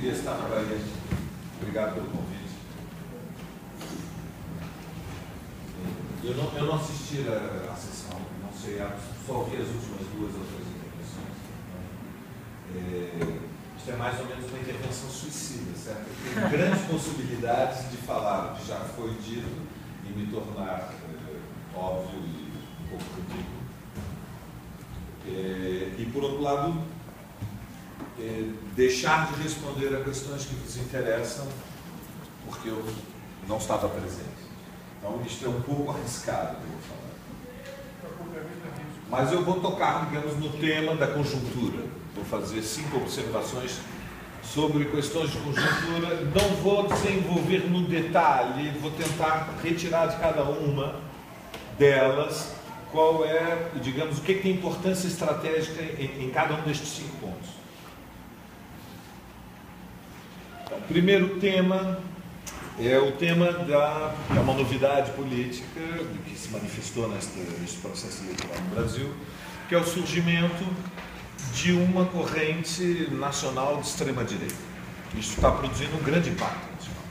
queria estar na Bahia. Obrigado pelo convite. Eu não assisti a sessão, não sei, só ouvi as últimas duas ou três intervenções. Isto é mais ou menos uma intervenção suicida, certo? Eu tenho grandes possibilidades de falar o que já foi dito e me tornar óbvio e um pouco ridículo. E, por outro lado, deixar de responder a questões que vos interessam porque eu não estava presente. Então, isto é um pouco arriscado, eu vou falar. Mas eu vou tocar, digamos, no tema da conjuntura. Vou fazer 5 observações sobre questões de conjuntura. Não vou desenvolver no detalhe, vou tentar retirar de cada uma delas qual é, digamos, o que tem importância estratégica em cada um destes 5 pontos. Então, o primeiro tema é o tema é uma novidade política que se manifestou neste processo eleitoral no Brasil, que é o surgimento de uma corrente nacional de extrema-direita. Isso está produzindo um grande impacto nacional.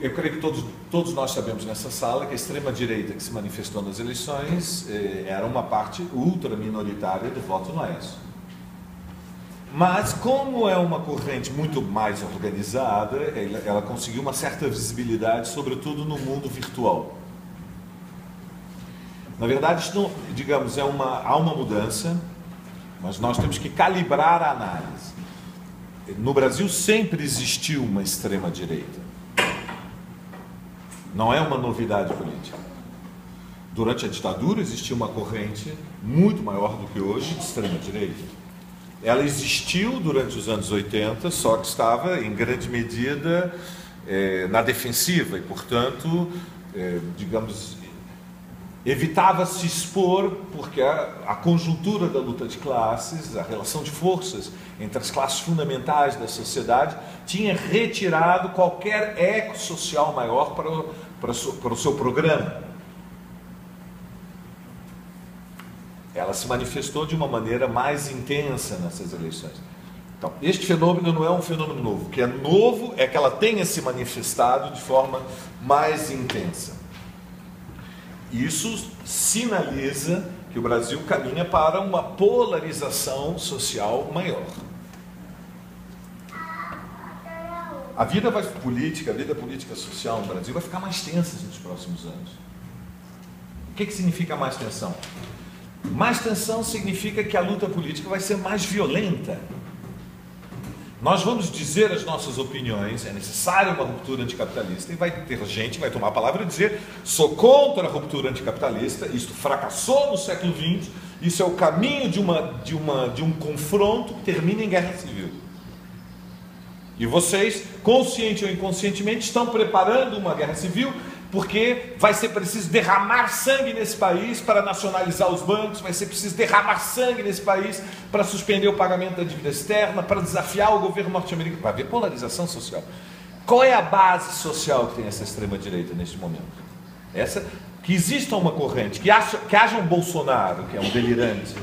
Eu creio que todos nós sabemos nessa sala que a extrema-direita que se manifestou nas eleições era uma parte ultra-minoritária do voto no Aécio. Mas, como é uma corrente muito mais organizada, ela conseguiu uma certa visibilidade, sobretudo no mundo virtual. Na verdade, isto, digamos, há uma mudança, mas nós temos que calibrar a análise. No Brasil sempre existiu uma extrema-direita. Não é uma novidade política. Durante a ditadura existia uma corrente muito maior do que hoje de extrema-direita. Ela existiu durante os anos 80, só que estava, em grande medida, na defensiva e, portanto, digamos, evitava se expor, porque a conjuntura da luta de classes, a relação de forças entre as classes fundamentais da sociedade, tinha retirado qualquer eco social maior para o seu programa. Ela se manifestou de uma maneira mais intensa nessas eleições. Então, este fenômeno não é um fenômeno novo. O que é novo é que ela tenha se manifestado de forma mais intensa. Isso sinaliza que o Brasil caminha para uma polarização social maior. A vida política social no Brasil vai ficar mais tensa nos próximos anos. O que significa mais tensão? Mais tensão significa que a luta política vai ser mais violenta. Nós vamos dizer as nossas opiniões, é necessária uma ruptura anticapitalista, e vai ter gente que vai tomar a palavra e dizer: sou contra a ruptura anticapitalista, isto fracassou no século XX, isso é o caminho de um confronto que termina em guerra civil. E vocês, consciente ou inconscientemente, estão preparando uma guerra civil, porque vai ser preciso derramar sangue nesse país para nacionalizar os bancos, vai ser preciso derramar sangue nesse país para suspender o pagamento da dívida externa, para desafiar o governo norte-americano, para haver polarização social. Qual é a base social que tem essa extrema-direita neste momento? Que exista uma corrente, que haja um Bolsonaro, que é um delirante.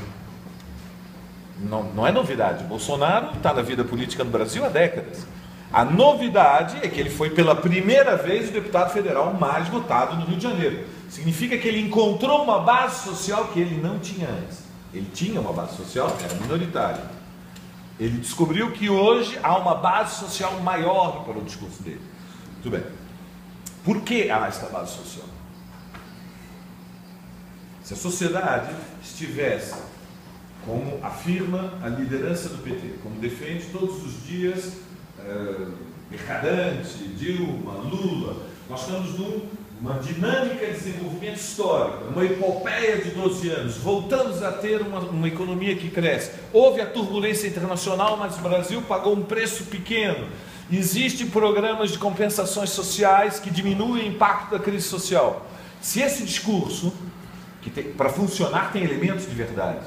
Não é novidade. Bolsonaro está na vida política no Brasil há décadas. A novidade é que ele foi pela primeira vez o deputado federal mais votado no Rio de Janeiro. Significa que ele encontrou uma base social que ele não tinha antes. Ele tinha uma base social, era minoritária. Ele descobriu que hoje há uma base social maior para o discurso dele. Muito bem. Por que há esta base social? Se a sociedade estivesse, como afirma a liderança do PT, como defende todos os dias Mercadante, Dilma, Lula, nós estamos numa dinâmica de desenvolvimento histórico, uma epopeia de 12 anos, voltamos a ter uma economia que cresce. Houve a turbulência internacional, mas o Brasil pagou um preço pequeno. Existem programas de compensações sociais que diminuem o impacto da crise social. Se esse discurso, que para funcionar tem elementos de verdade,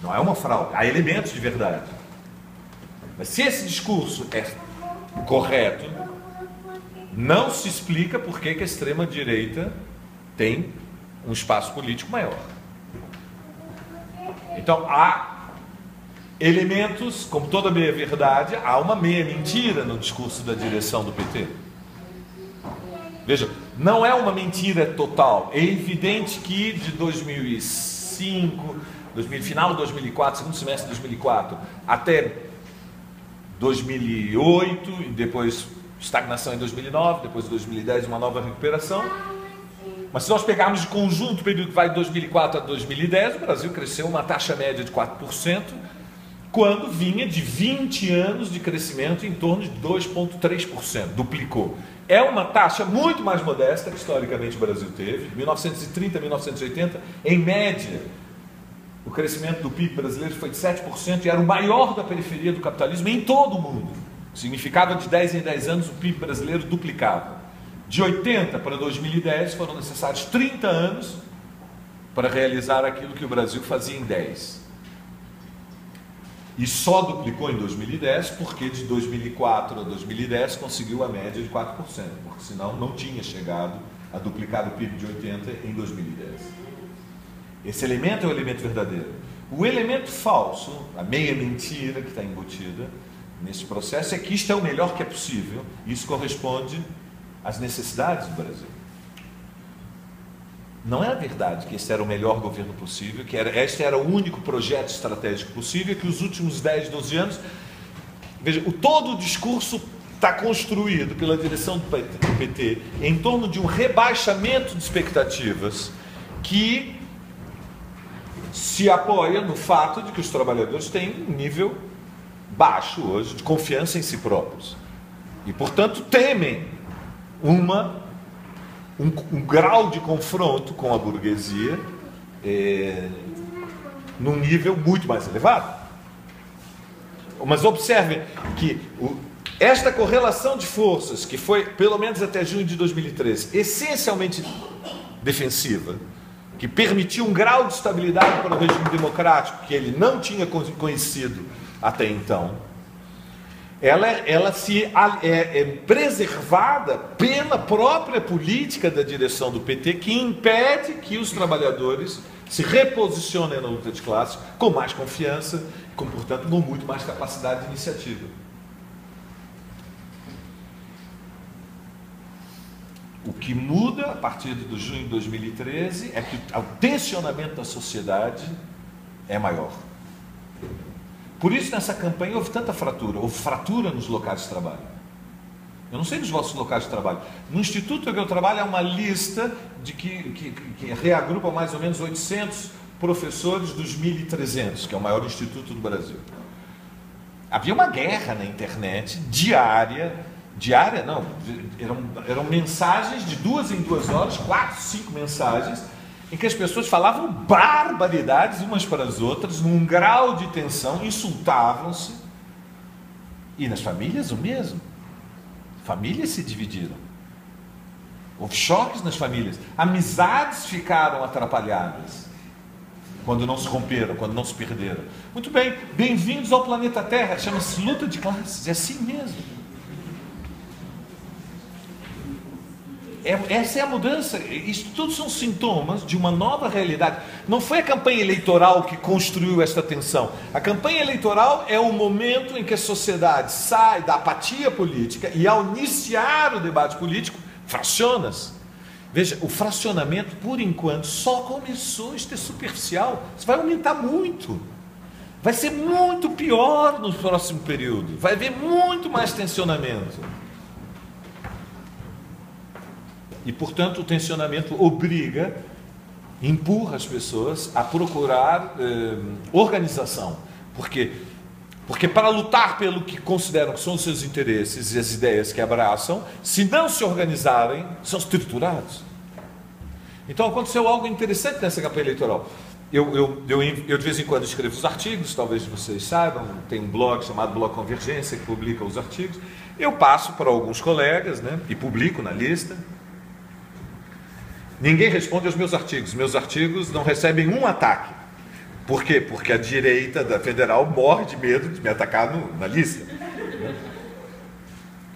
não é uma fraude, há elementos de verdade. Mas se esse discurso é correto, não se explica por que a extrema-direita tem um espaço político maior. Então, há elementos, como toda meia-verdade, há uma meia-mentira no discurso da direção do PT. Veja, não é uma mentira total. É evidente que de 2005, final de 2004, segundo semestre de 2004, até 2008, e depois estagnação em 2009, depois de 2010 uma nova recuperação. Mas se nós pegarmos de conjunto o período que vai de 2004 a 2010, o Brasil cresceu uma taxa média de 4%, quando vinha de 20 anos de crescimento em torno de 2,3%, duplicou. É uma taxa muito mais modesta que historicamente o Brasil teve. 1930 a 1980, em média, o crescimento do PIB brasileiro foi de 7% e era o maior da periferia do capitalismo em todo o mundo. Significava de 10 em 10 anos o PIB brasileiro duplicava. De 80 para 2010 foram necessários 30 anos para realizar aquilo que o Brasil fazia em 10. E só duplicou em 2010 porque de 2004 a 2010 conseguiu a média de 4%, porque senão não tinha chegado a duplicar o PIB de 80 em 2010. Esse elemento é o elemento verdadeiro. O elemento falso, a meia mentira que está embutida nesse processo é que isto é o melhor que é possível. Isso corresponde às necessidades do Brasil. Não é a verdade que este era o melhor governo possível, que este era o único projeto estratégico possível, que os últimos 10, 12 anos... Veja, todo o discurso está construído pela direção do PT em torno de um rebaixamento de expectativas que se apoia no fato de que os trabalhadores têm um nível baixo hoje de confiança em si próprios. E, portanto, temem um grau de confronto com a burguesia num nível muito mais elevado. Mas observem que esta correlação de forças, que foi, pelo menos até junho de 2013, essencialmente defensiva, que permitiu um grau de estabilidade para o regime democrático que ele não tinha conhecido até então, ela é preservada pela própria política da direção do PT, que impede que os trabalhadores se reposicionem na luta de classe com mais confiança, com, portanto, com muito mais capacidade de iniciativa. O que muda a partir de junho de 2013 é que o tensionamento da sociedade é maior. Por isso, nessa campanha, houve tanta fratura. Houve fratura nos locais de trabalho. Eu não sei nos vossos locais de trabalho. No instituto em que eu trabalho, há uma lista que reagrupa mais ou menos 800 professores dos 1.300, que é o maior instituto do Brasil. Havia uma guerra na internet diária não, eram mensagens de 2 em 2 horas, 4, 5 mensagens, em que as pessoas falavam barbaridades umas para as outras, num grau de tensão, insultavam-se. E nas famílias o mesmo. Famílias se dividiram. Houve choques nas famílias. Amizades ficaram atrapalhadas quando não se romperam, quando não se perderam. Muito bem, bem-vindos ao planeta Terra. Chama-se luta de classes. É assim mesmo. Essa é a mudança. Isso tudo são sintomas de uma nova realidade. Não foi a campanha eleitoral que construiu esta tensão. A campanha eleitoral é o momento em que a sociedade sai da apatia política e, ao iniciar o debate político, fraciona-se. Veja, o fracionamento, por enquanto, só começou. Isto é superficial. Isso vai aumentar muito. Vai ser muito pior no próximo período. Vai haver muito mais tensionamento. E, portanto, o tensionamento empurra as pessoas a procurar organização. Por quê? Porque para lutar pelo que consideram que são os seus interesses e as ideias que abraçam, se não se organizarem, são triturados. Então aconteceu algo interessante nessa campanha eleitoral. Eu de vez em quando escrevo os artigos, talvez vocês saibam, tem um blog chamado Blog Convergência que publica os artigos. Eu passo para alguns colegas, né, e publico na lista. Ninguém responde aos meus artigos. Meus artigos não recebem um ataque. Por quê? Porque a direita da federal morre de medo de me atacar na lista.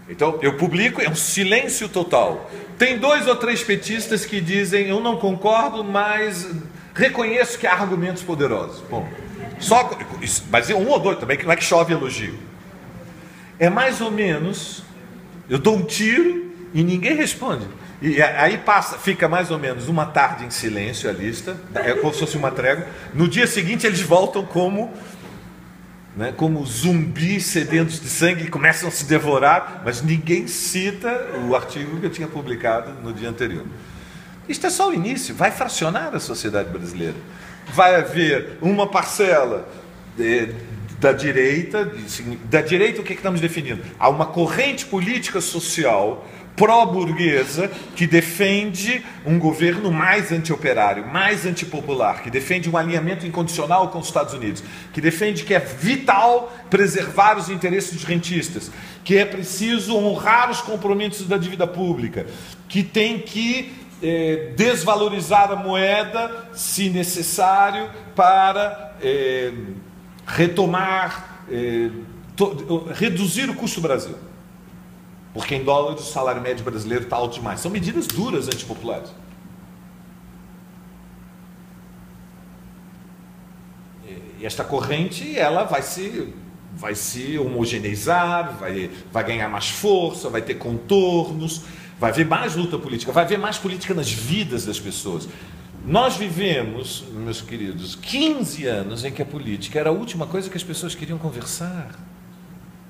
Então, eu publico, é um silêncio total. Tem 2 ou 3 petistas que dizem, eu não concordo, mas reconheço que há argumentos poderosos. Bom, Mas um ou dois também, que não é que chove elogio. É mais ou menos, eu dou um tiro e ninguém responde. E aí fica mais ou menos uma tarde em silêncio a lista, é como se fosse uma trégua. No dia seguinte eles voltam como zumbis sedentos de sangue e começam a se devorar, mas ninguém cita o artigo que eu tinha publicado no dia anterior. Isto é só o início, vai fracionar a sociedade brasileira. Vai haver uma parcela da direita, o que estamos definindo? Há uma corrente política social pró-burguesa que defende um governo mais antioperário, mais antipopular, que defende um alinhamento incondicional com os Estados Unidos, que defende que é vital preservar os interesses dos rentistas, que é preciso honrar os compromissos da dívida pública, que tem que desvalorizar a moeda, se necessário, para retomar, reduzir o custo do Brasil. Porque em dólares o salário médio brasileiro está alto demais. São medidas duras antipopulares. E esta corrente ela vai se homogeneizar, vai ganhar mais força, vai ter contornos, vai haver mais luta política, vai haver mais política nas vidas das pessoas. Nós vivemos, meus queridos, 15 anos em que a política era a última coisa que as pessoas queriam conversar.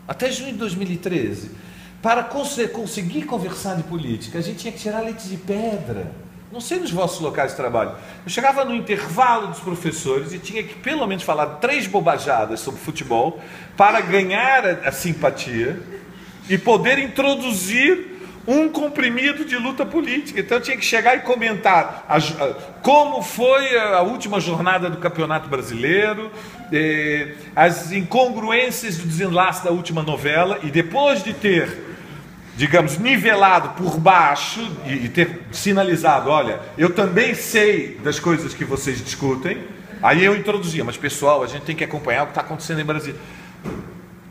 Até junho de 2013. Para conseguir conversar de política, a gente tinha que tirar leite de pedra. Não sei nos vossos locais de trabalho. Eu chegava no intervalo dos professores e tinha que pelo menos falar 3 bobajadas sobre futebol para ganhar a simpatia e poder introduzir um comprimido de luta política. Então eu tinha que chegar e comentar como foi a última jornada do Campeonato Brasileiro, as incongruências do desenlace da última novela, e depois de ter, digamos, nivelado por baixo e ter sinalizado, olha, eu também sei das coisas que vocês discutem, aí eu introduzia, mas pessoal, a gente tem que acompanhar o que está acontecendo em Brasília.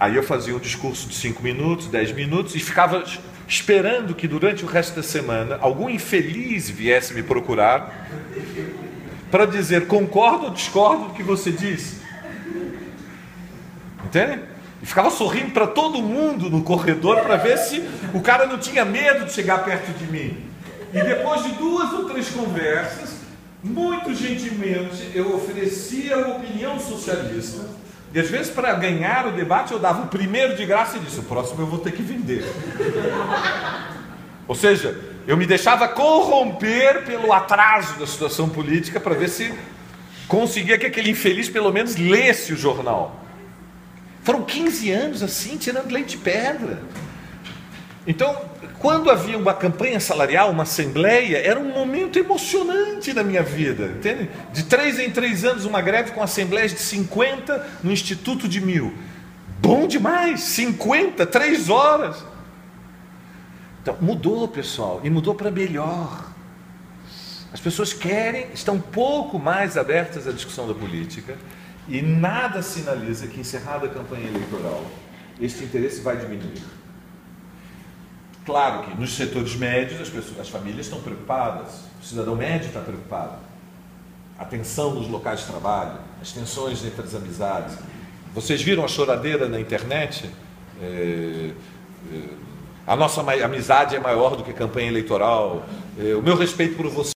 Aí eu fazia um discurso de 5 minutos, 10 minutos e ficava esperando que durante o resto da semana algum infeliz viesse me procurar para dizer concordo ou discordo do que você disse. Entende? E ficava sorrindo para todo mundo no corredor para ver se o cara não tinha medo de chegar perto de mim. E depois de 2 ou 3 conversas, muito gentilmente eu oferecia a opinião socialista. E às vezes, para ganhar o debate, eu dava o primeiro de graça e disse: o próximo eu vou ter que vender. Ou seja, eu me deixava corromper pelo atraso da situação política para ver se conseguia que aquele infeliz pelo menos lesse o jornal. Foram 15 anos assim, tirando leite de pedra. Então, quando havia uma campanha salarial, uma assembleia, era um momento emocionante na minha vida, entende? De 3 em 3 anos, uma greve com assembleias de 50 no Instituto de 1000. Bom demais, 50, 3 horas. Então, mudou, pessoal, e mudou para melhor. As pessoas estão um pouco mais abertas à discussão da política, e nada sinaliza que, encerrada a campanha eleitoral, este interesse vai diminuir. Claro que nos setores médios as famílias estão preocupadas, o cidadão médio está preocupado. A tensão nos locais de trabalho, as tensões entre as amizades. Vocês viram a choradeira na internet? A nossa amizade é maior do que a campanha eleitoral. O meu respeito por você